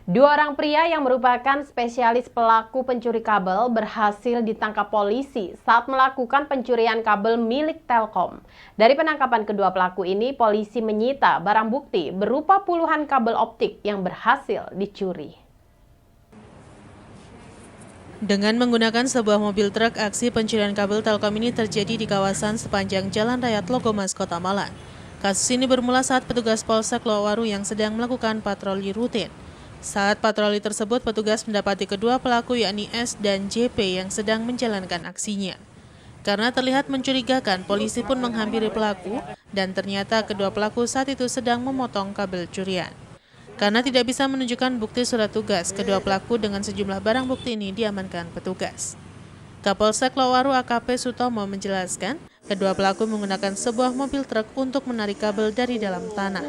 Dua orang pria yang merupakan spesialis pelaku pencuri kabel berhasil ditangkap polisi saat melakukan pencurian kabel milik Telkom. Dari penangkapan kedua pelaku ini, polisi menyita barang bukti berupa puluhan kabel optik yang berhasil dicuri. Dengan menggunakan sebuah mobil truk, aksi pencurian kabel Telkom ini terjadi di kawasan sepanjang Jalan Raya Tlogomas, Kota Malang. Kasus ini bermula saat petugas Polsek Lowaru yang sedang melakukan patroli rutin. Saat patroli tersebut, petugas mendapati kedua pelaku yakni S dan JP yang sedang menjalankan aksinya. Karena terlihat mencurigakan, polisi pun menghampiri pelaku dan ternyata kedua pelaku saat itu sedang memotong kabel curian. Karena tidak bisa menunjukkan bukti surat tugas, kedua pelaku dengan sejumlah barang bukti ini diamankan petugas. Kapolsek Lowaru AKP Sutomo menjelaskan, kedua pelaku menggunakan sebuah mobil truk untuk menarik kabel dari dalam tanah.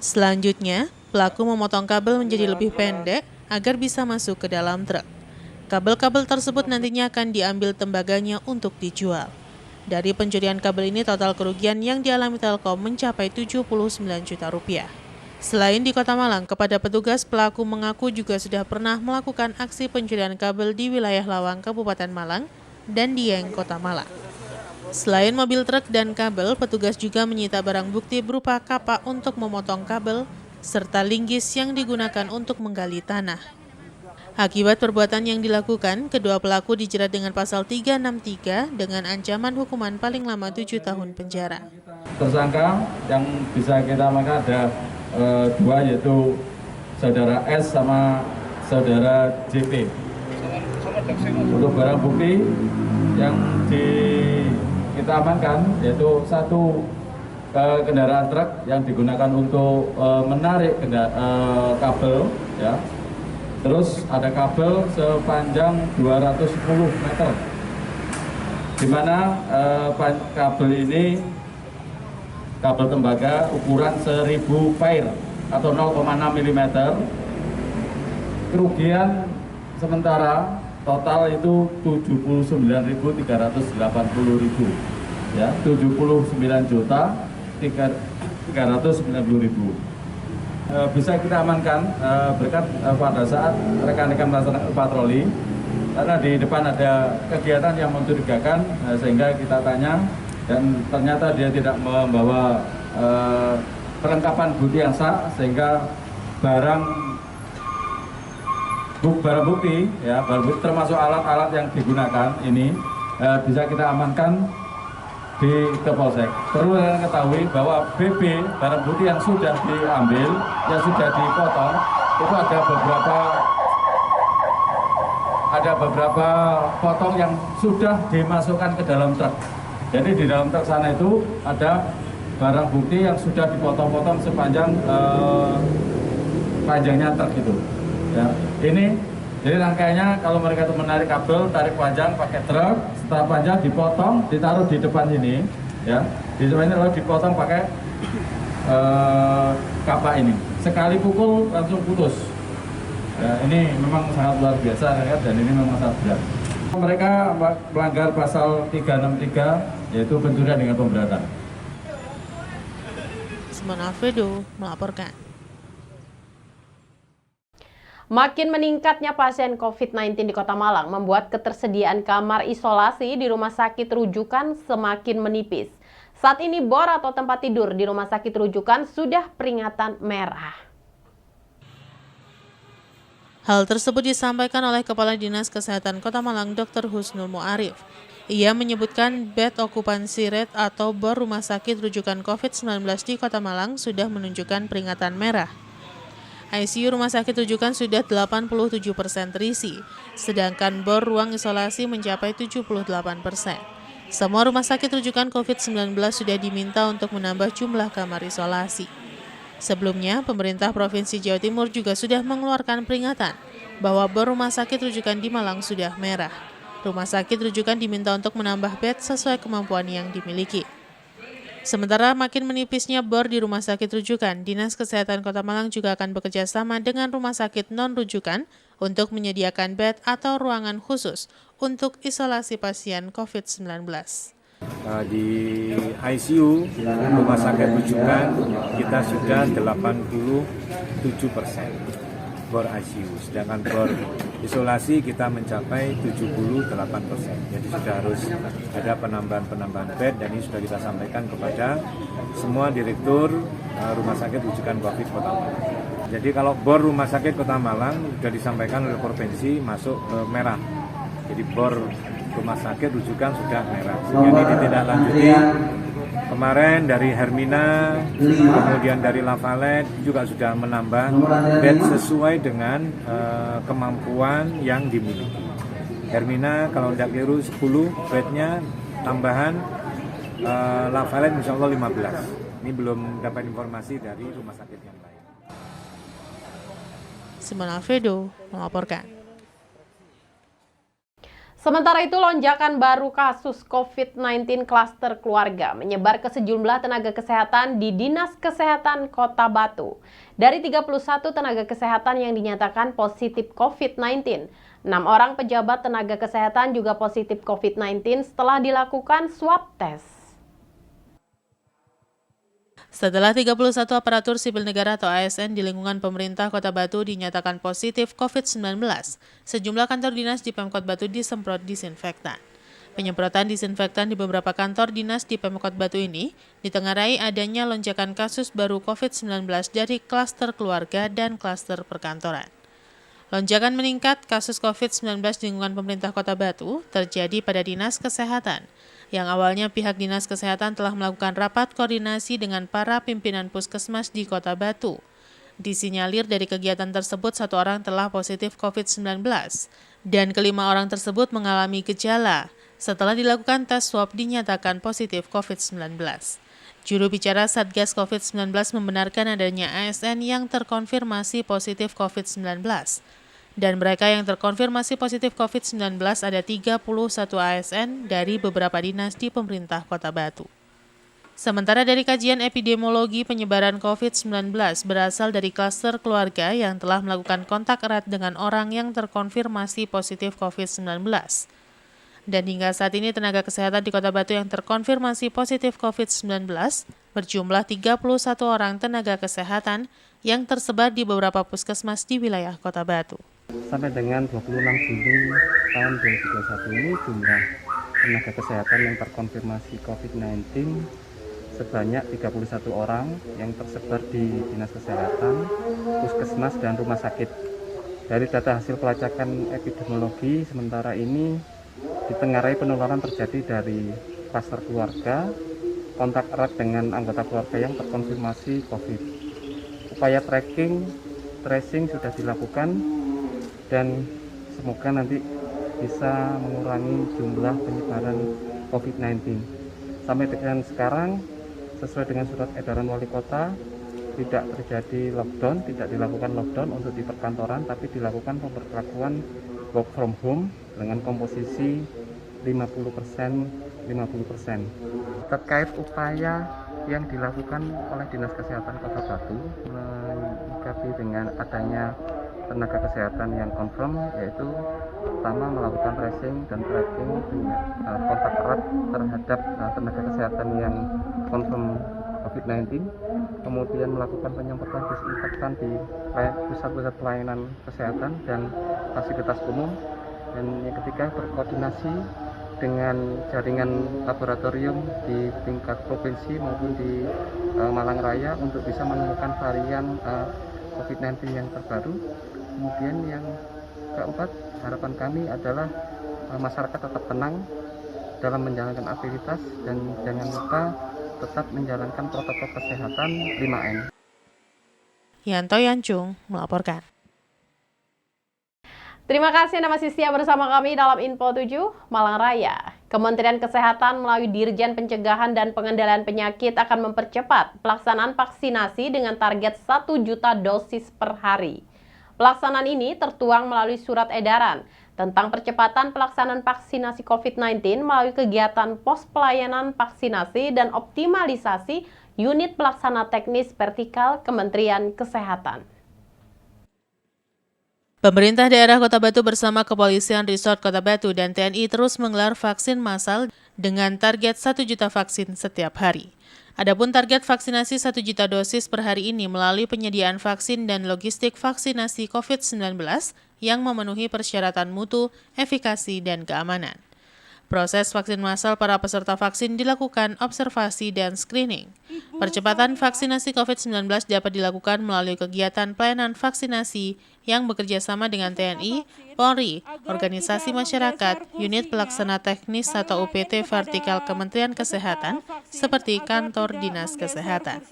Selanjutnya, pelaku memotong kabel menjadi lebih pendek agar bisa masuk ke dalam truk. Kabel-kabel tersebut nantinya akan diambil tembaganya untuk dijual. Dari pencurian kabel ini, total kerugian yang dialami Telkom mencapai 79 juta rupiah. Selain di Kota Malang, kepada petugas pelaku mengaku juga sudah pernah melakukan aksi pencurian kabel di wilayah Lawang, Kabupaten Malang, dan Dieng, Kota Malang. Selain mobil truk dan kabel, petugas juga menyita barang bukti berupa kapak untuk memotong kabel, serta linggis yang digunakan untuk menggali tanah. Akibat perbuatan yang dilakukan, kedua pelaku dijerat dengan pasal 363 dengan ancaman hukuman paling lama 7 tahun penjara. Tersangka yang bisa kita amankan ada dua, yaitu saudara S sama saudara JP. Untuk barang bukti yang kita amankan yaitu satu kendaraan truk yang digunakan untuk menarik kabel, ya. Terus ada kabel sepanjang 210 meter, di mana kabel ini kabel tembaga ukuran 1000 pair atau 0,6 mm. Kerugian sementara total itu 79.380.000, ya, 79.390.000. Bisa kita amankan berkat pada saat rekan-rekan melaksanakan patroli, karena di depan ada kegiatan yang mencurigakan, sehingga kita tanya dan ternyata dia tidak membawa perlengkapan bukti yang sah, sehingga barang bukti, ya, barang bukti termasuk alat-alat yang digunakan ini bisa kita amankan di Polsek. Perlu kalian ketahui bahwa BB, barang bukti yang sudah diambil, yang sudah dipotong, itu ada beberapa potong yang sudah dimasukkan ke dalam truk. Jadi di dalam truk sana itu ada barang bukti yang sudah dipotong-potong sepanjang panjangnya truk itu. Ya, ini jadi rangkaiannya kalau mereka itu menarik kabel, tarik panjang pakai truk, setelah panjang dipotong, ditaruh di depan ini, ya, di depan ini lalu dipotong pakai kapak ini. Sekali pukul langsung putus. Ya, ini memang sangat luar biasa, ya, dan ini memang sangat berat. Mereka melanggar pasal 363, yaitu pencurian dengan pemberatan. Semen Alfredo melaporkan. Makin meningkatnya pasien COVID-19 di Kota Malang membuat ketersediaan kamar isolasi di rumah sakit rujukan semakin menipis. Saat ini bor atau tempat tidur di rumah sakit rujukan sudah peringatan merah. Hal tersebut disampaikan oleh Kepala Dinas Kesehatan Kota Malang, Dr. Husnul Mu'arif. Ia menyebutkan bed occupancy rate atau bor rumah sakit rujukan COVID-19 di Kota Malang sudah menunjukkan peringatan merah. ICU rumah sakit rujukan sudah 87% terisi, sedangkan bor ruang isolasi mencapai 78%. Semua rumah sakit rujukan COVID-19 sudah diminta untuk menambah jumlah kamar isolasi. Sebelumnya, pemerintah Provinsi Jawa Timur juga sudah mengeluarkan peringatan bahwa bor rumah sakit rujukan di Malang sudah merah. Rumah sakit rujukan diminta untuk menambah bed sesuai kemampuan yang dimiliki. Sementara makin menipisnya bor di rumah sakit rujukan, Dinas Kesehatan Kota Malang juga akan bekerja sama dengan rumah sakit non-rujukan untuk menyediakan bed atau ruangan khusus untuk isolasi pasien COVID-19. Di ICU rumah sakit rujukan kita sudah 87%. bor ICU, sedangkan bor isolasi kita mencapai 78%. Jadi sudah harus ada penambahan bed, dan ini sudah kita sampaikan kepada semua direktur rumah sakit rujukan COVID Kota Malang. Jadi kalau bor rumah sakit Kota Malang sudah disampaikan oleh provinsi masuk merah. Jadi bor rumah sakit rujukan sudah merah. Sehingga ini ditindaklanjuti. Kemarin dari Hermina, kemudian dari Lavalet juga sudah menambah bed sesuai dengan kemampuan yang dimiliki. Hermina kalau tidak keliru 10 bednya tambahan, Lavalet insya Allah 15. Ini belum dapat informasi dari rumah sakit yang lain. Simon Alfredo melaporkan. Sementara itu, lonjakan baru kasus COVID-19 klaster keluarga menyebar ke sejumlah tenaga kesehatan di Dinas Kesehatan Kota Batu. Dari 31 tenaga kesehatan yang dinyatakan positif COVID-19, 6 orang pejabat tenaga kesehatan juga positif COVID-19 setelah dilakukan swab test. Setelah 31 aparatur sipil negara atau ASN di lingkungan pemerintah Kota Batu dinyatakan positif COVID-19, sejumlah kantor dinas di Pemkot Batu disemprot disinfektan. Penyemprotan disinfektan di beberapa kantor dinas di Pemkot Batu ini ditengarai adanya lonjakan kasus baru COVID-19 dari klaster keluarga dan klaster perkantoran. Lonjakan meningkat kasus COVID-19 di lingkungan pemerintah Kota Batu terjadi pada Dinas Kesehatan, yang awalnya pihak Dinas Kesehatan telah melakukan rapat koordinasi dengan para pimpinan puskesmas di Kota Batu. Disinyalir dari kegiatan tersebut 1 orang telah positif COVID-19 dan kelima orang tersebut mengalami gejala. Setelah dilakukan tes swab dinyatakan positif COVID-19. Juru bicara Satgas COVID-19 membenarkan adanya ASN yang terkonfirmasi positif COVID-19. Dan mereka yang terkonfirmasi positif COVID-19 ada 31 ASN dari beberapa dinas di pemerintah Kota Batu. Sementara dari kajian epidemiologi penyebaran COVID-19 berasal dari klaster keluarga yang telah melakukan kontak erat dengan orang yang terkonfirmasi positif COVID-19. Dan hingga saat ini tenaga kesehatan di Kota Batu yang terkonfirmasi positif COVID-19 berjumlah 31 orang tenaga kesehatan yang tersebar di beberapa puskesmas di wilayah Kota Batu. Sampai dengan 26 Juni tahun 2021 ini jumlah tenaga kesehatan yang terkonfirmasi COVID-19 sebanyak 31 orang yang tersebar di Dinas Kesehatan, Puskesmas, dan Rumah Sakit. Dari data hasil pelacakan epidemiologi sementara ini ditengarai penularan terjadi dari klaster keluarga, kontak erat dengan anggota keluarga yang terkonfirmasi COVID. Upaya tracing sudah dilakukan dan semoga nanti bisa mengurangi jumlah penyebaran COVID-19. Sampai dengan sekarang, sesuai dengan surat edaran wali kota, tidak terjadi lockdown, tidak dilakukan lockdown untuk di perkantoran, tapi dilakukan pemberlakuan work from home dengan komposisi 50%. Terkait upaya yang dilakukan oleh Dinas Kesehatan Kota Batu menyikapi dengan adanya tenaga kesehatan yang confirm, yaitu pertama melakukan tracing dan tracking kontak erat terhadap tenaga kesehatan yang confirm COVID-19, kemudian melakukan penyemprotan disinfektan di pusat-pusat pelayanan kesehatan dan fasilitas umum, dan yang ketiga berkoordinasi dengan jaringan laboratorium di tingkat provinsi maupun di Malang Raya untuk bisa menemukan varian COVID-19 yang terbaru. Kemudian yang keempat, harapan kami adalah masyarakat tetap tenang dalam menjalankan aktivitas dan jangan lupa tetap menjalankan protokol kesehatan 5M. Yanto Yancung melaporkan. Terima kasih Anda masih setia bersama kami dalam Info 7 Malang Raya. Kementerian Kesehatan melalui Dirjen Pencegahan dan Pengendalian Penyakit akan mempercepat pelaksanaan vaksinasi dengan target 1 juta dosis per hari. Pelaksanaan ini tertuang melalui surat edaran tentang percepatan pelaksanaan vaksinasi COVID-19 melalui kegiatan pos pelayanan vaksinasi dan optimalisasi unit pelaksana teknis vertikal Kementerian Kesehatan. Pemerintah daerah Kota Batu bersama Kepolisian Resort Kota Batu dan TNI terus menggelar vaksin massal dengan target 1 juta vaksin setiap hari. Adapun target vaksinasi 1 juta dosis per hari ini melalui penyediaan vaksin dan logistik vaksinasi COVID-19 yang memenuhi persyaratan mutu, efikasi, dan keamanan. Proses vaksin massal para peserta vaksin dilakukan observasi dan screening. Percepatan vaksinasi COVID-19 dapat dilakukan melalui kegiatan pelayanan vaksinasi yang bekerja sama dengan TNI, Polri, organisasi masyarakat, unit pelaksana teknis atau UPT vertikal Kementerian Kesehatan, seperti kantor Dinas Kesehatan.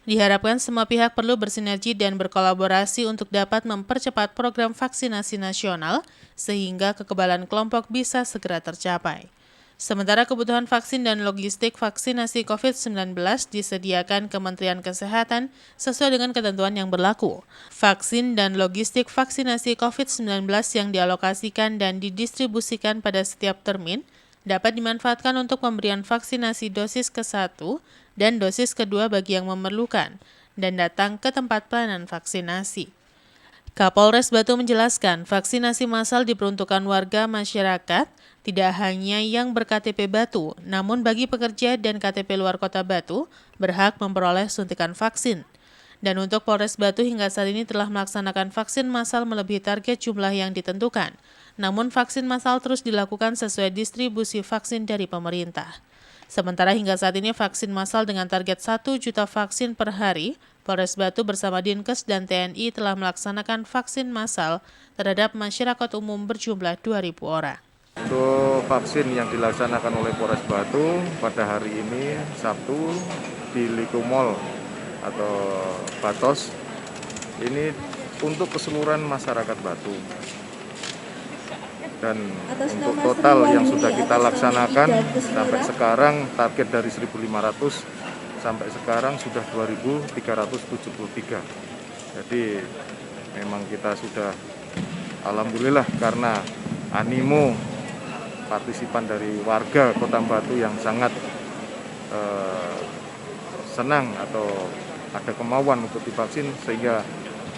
Diharapkan semua pihak perlu bersinergi dan berkolaborasi untuk dapat mempercepat program vaksinasi nasional sehingga kekebalan kelompok bisa segera tercapai. Sementara kebutuhan vaksin dan logistik vaksinasi COVID-19 disediakan Kementerian Kesehatan sesuai dengan ketentuan yang berlaku. Vaksin dan logistik vaksinasi COVID-19 yang dialokasikan dan didistribusikan pada setiap termin dapat dimanfaatkan untuk pemberian vaksinasi dosis ke-1 dan dosis kedua bagi yang memerlukan, dan datang ke tempat pelayanan vaksinasi. Kapolres Batu menjelaskan, vaksinasi massal diperuntukkan warga masyarakat, tidak hanya yang ber-KTP Batu, namun bagi pekerja dan KTP luar kota Batu, berhak memperoleh suntikan vaksin. Dan untuk Polres Batu hingga saat ini telah melaksanakan vaksin massal melebihi target jumlah yang ditentukan. Namun vaksin massal terus dilakukan sesuai distribusi vaksin dari pemerintah. Sementara hingga saat ini vaksin massal dengan target 1 juta vaksin per hari, Polres Batu bersama Dinkes dan TNI telah melaksanakan vaksin massal terhadap masyarakat umum berjumlah 2.000 orang. Untuk vaksin yang dilaksanakan oleh Polres Batu pada hari ini Sabtu di Likumol atau Batos, ini untuk keseluruhan masyarakat Batu. Dan untuk total yang sudah kita laksanakan sampai sekarang target dari 1.500 sampai sekarang sudah 2.373. Jadi memang kita sudah alhamdulillah karena animo partisipan dari warga Kota Batu yang sangat senang atau ada kemauan untuk divaksin sehingga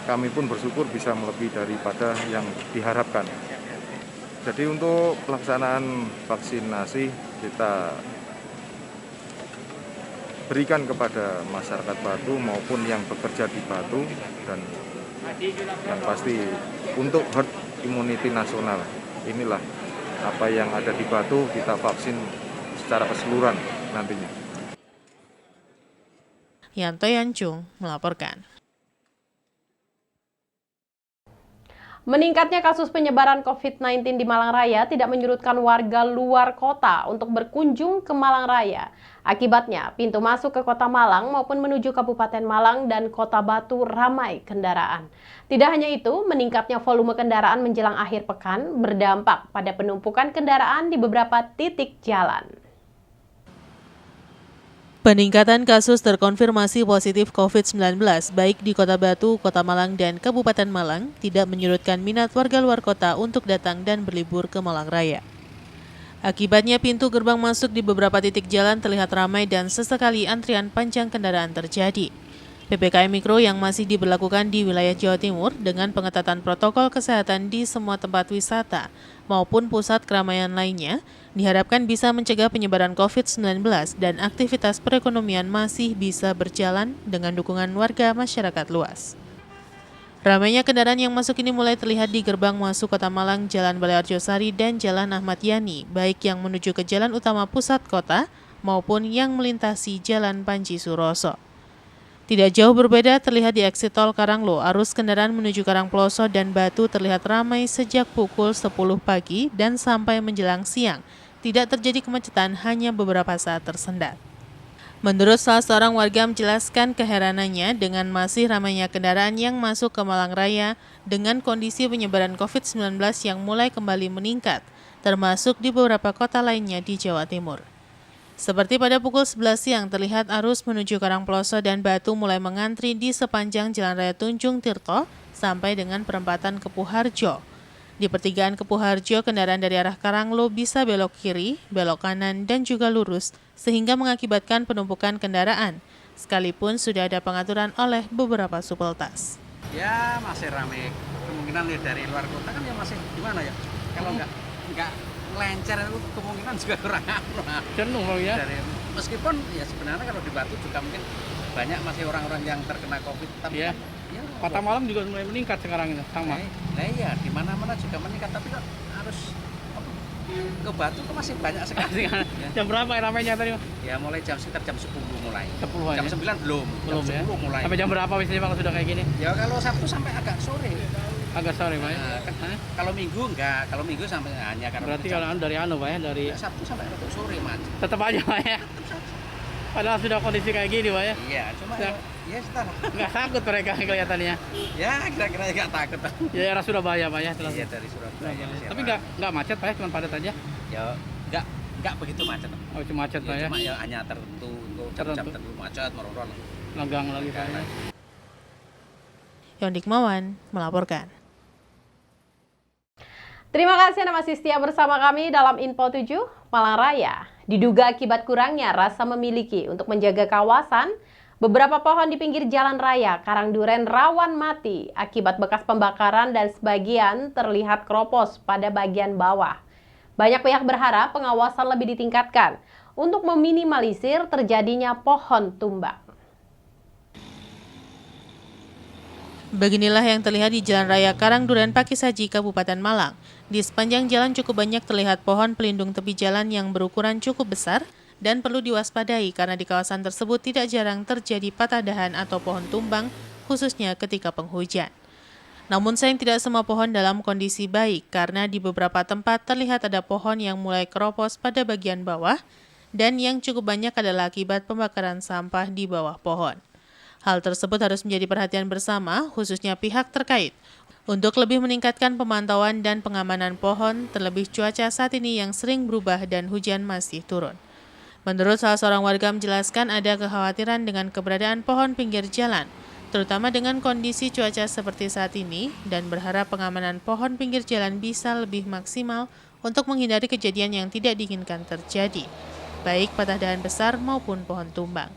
kami pun bersyukur bisa melebihi daripada yang diharapkan. Jadi untuk pelaksanaan vaksinasi kita berikan kepada masyarakat Batu maupun yang bekerja di Batu dan yang pasti untuk herd immunity nasional. Inilah apa yang ada di Batu kita vaksin secara keseluruhan nantinya. Yanto Yancung melaporkan. Meningkatnya kasus penyebaran COVID-19 di Malang Raya tidak menyurutkan warga luar kota untuk berkunjung ke Malang Raya. Akibatnya, pintu masuk ke Kota Malang maupun menuju Kabupaten Malang dan Kota Batu ramai kendaraan. Tidak hanya itu, meningkatnya volume kendaraan menjelang akhir pekan berdampak pada penumpukan kendaraan di beberapa titik jalan. Peningkatan kasus terkonfirmasi positif COVID-19 baik di Kota Batu, Kota Malang, dan Kabupaten Malang tidak menyurutkan minat warga luar kota untuk datang dan berlibur ke Malang Raya. Akibatnya pintu gerbang masuk di beberapa titik jalan terlihat ramai dan sesekali antrian panjang kendaraan terjadi. PPKM Mikro yang masih diberlakukan di wilayah Jawa Timur dengan pengetatan protokol kesehatan di semua tempat wisata maupun pusat keramaian lainnya diharapkan bisa mencegah penyebaran COVID-19 dan aktivitas perekonomian masih bisa berjalan dengan dukungan warga masyarakat luas. Ramainya kendaraan yang masuk ini mulai terlihat di gerbang masuk Kota Malang, Jalan Balai Arjosari, dan Jalan Ahmad Yani, baik yang menuju ke jalan utama pusat kota maupun yang melintasi Jalan Panji Suroso. Tidak jauh berbeda terlihat di eksit tol Karanglo, arus kendaraan menuju Karangploso dan Batu terlihat ramai sejak pukul 10 pagi dan sampai menjelang siang. Tidak terjadi kemacetan, hanya beberapa saat tersendat. Menurut salah seorang warga menjelaskan keheranannya dengan masih ramainya kendaraan yang masuk ke Malang Raya dengan kondisi penyebaran COVID-19 yang mulai kembali meningkat, termasuk di beberapa kota lainnya di Jawa Timur. Seperti pada pukul 11 siang terlihat arus menuju Karangploso dan Batu mulai mengantri di sepanjang Jalan Raya Tunjung Tirto sampai dengan perempatan Kepuharjo. Di pertigaan Kepuharjo, kendaraan dari arah Karanglo bisa belok kiri, belok kanan, dan juga lurus, sehingga mengakibatkan penumpukan kendaraan, sekalipun sudah ada pengaturan oleh beberapa supeltas. Ya masih ramai, kemungkinan dari luar kota kan ya masih gimana ya, kalau nggak melencer itu kemungkinan juga kurang jenuh ya. meskipun ya sebenarnya kalau di Batu juga mungkin banyak masih orang-orang yang terkena COVID, tapi Iya. ya, Kota Malang juga mulai meningkat sekarang ini sama. nah iya di mana-mana juga meningkat, tapi kok harus ke Batu kok masih banyak sekali. Ya. Jam berapa ramainya tadi? Ya mulai sekitar jam 10 mulai. 10 Jam aja. 9 belum Ya. jam 10 mulai. Sampai jam berapa biasanya kalau sudah kayak gini? Ya kalau Sabtu sampai agak sore. Agak sore Pak ya. Kalau Minggu enggak, kalau Minggu sampai hanya karena Berarti kalau dari Pak ya, dari ya, Sabtu sampai agak sore macet. tetap aja Pak ya. Padahal sudah kondisi kayak gini Pak ya. Iya, cuma Ya. ya setelah. Nggak takut mereka kelihatannya. Ya kira-kira nggak takut. Ya era Surabaya Pak ya. Iya dari Surabaya. Tapi nggak macet Pak ya, cuma padat aja. Ya nggak begitu macet. Oh cuma macet Pak Ya, ya. cuma ya hanya tertentu untuk jam-jam tertentu macet, merorong. Lenggang lagi Pak ya. Yondik Mawan melaporkan. Terima kasih Anda masih setia bersama kami dalam Info 7 Malang Raya. Diduga akibat kurangnya rasa memiliki untuk menjaga kawasan, beberapa pohon di pinggir jalan raya Karangduren rawan mati akibat bekas pembakaran dan sebagian terlihat keropos pada bagian bawah. Banyak pihak berharap pengawasan lebih ditingkatkan untuk meminimalisir terjadinya pohon tumbang. Beginilah yang terlihat di Jalan Raya Karangduren, Pakisaji, Kabupaten Malang. Di sepanjang jalan cukup banyak terlihat pohon pelindung tepi jalan yang berukuran cukup besar dan perlu diwaspadai karena di kawasan tersebut tidak jarang terjadi patah dahan atau pohon tumbang, khususnya ketika penghujan. Namun sayang tidak semua pohon dalam kondisi baik karena di beberapa tempat terlihat ada pohon yang mulai keropos pada bagian bawah dan yang cukup banyak adalah akibat pembakaran sampah di bawah pohon. Hal tersebut harus menjadi perhatian bersama, khususnya pihak terkait, untuk lebih meningkatkan pemantauan dan pengamanan pohon, terlebih cuaca saat ini yang sering berubah dan hujan masih turun. Menurut salah seorang warga menjelaskan ada kekhawatiran dengan keberadaan pohon pinggir jalan, terutama dengan kondisi cuaca seperti saat ini, dan berharap pengamanan pohon pinggir jalan bisa lebih maksimal untuk menghindari kejadian yang tidak diinginkan terjadi, baik patah dahan besar maupun pohon tumbang.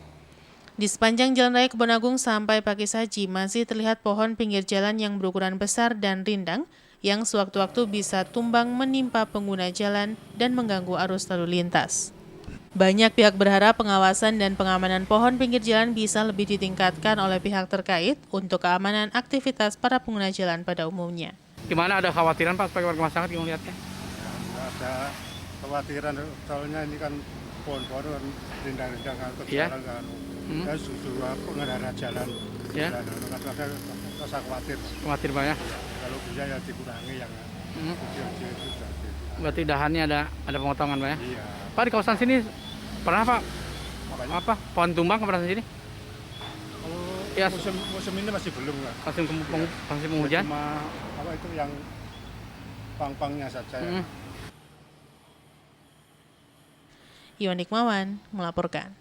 Di sepanjang Jalan Raya Kebonagung sampai Pakisaji masih terlihat pohon pinggir jalan yang berukuran besar dan rindang yang sewaktu-waktu bisa tumbang menimpa pengguna jalan dan mengganggu arus lalu lintas. Banyak pihak berharap pengawasan dan pengamanan pohon pinggir jalan bisa lebih ditingkatkan oleh pihak terkait untuk keamanan aktivitas para pengguna jalan pada umumnya. Gimana, ada khawatiran Pak sebagai warga masyarakat yang melihatnya? Ada kekhawatiran soalnya ini kan pohon-pohon kan rindang-rindang ke Iya. jalan kan. Ya susu pengendara jalan. Ya. Kadang-kadang rasa khawatir. Khawatir Pak ya. Kalau bisa ya dikurangi yang kecil-kecil itu saja. Berarti dahannya ada pemotongan Pak ya. Iya. Pak di kawasan sini pernah Pak Makanya apa pohon tumbang ke kawasan sini? kalau Ya. musim ini masih belum lah. Masih penghujan? Cuma apa itu yang pang-pangnya saja. Ya. Yonik Mawan melaporkan.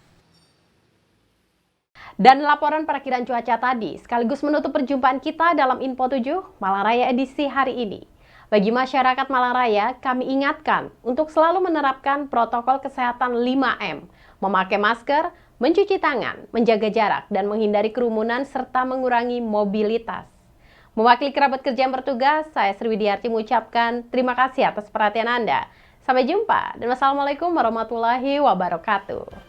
Dan laporan perakiraan cuaca tadi sekaligus menutup perjumpaan kita dalam Info 7 Malang Raya edisi hari ini. Bagi masyarakat Malang Raya, kami ingatkan untuk selalu menerapkan protokol kesehatan 5M, memakai masker, mencuci tangan, menjaga jarak, dan menghindari kerumunan serta mengurangi mobilitas. Mewakili kerabat kerja yang bertugas, saya Sri Widiarti mengucapkan terima kasih atas perhatian Anda. Sampai jumpa dan wassalamualaikum warahmatullahi wabarakatuh.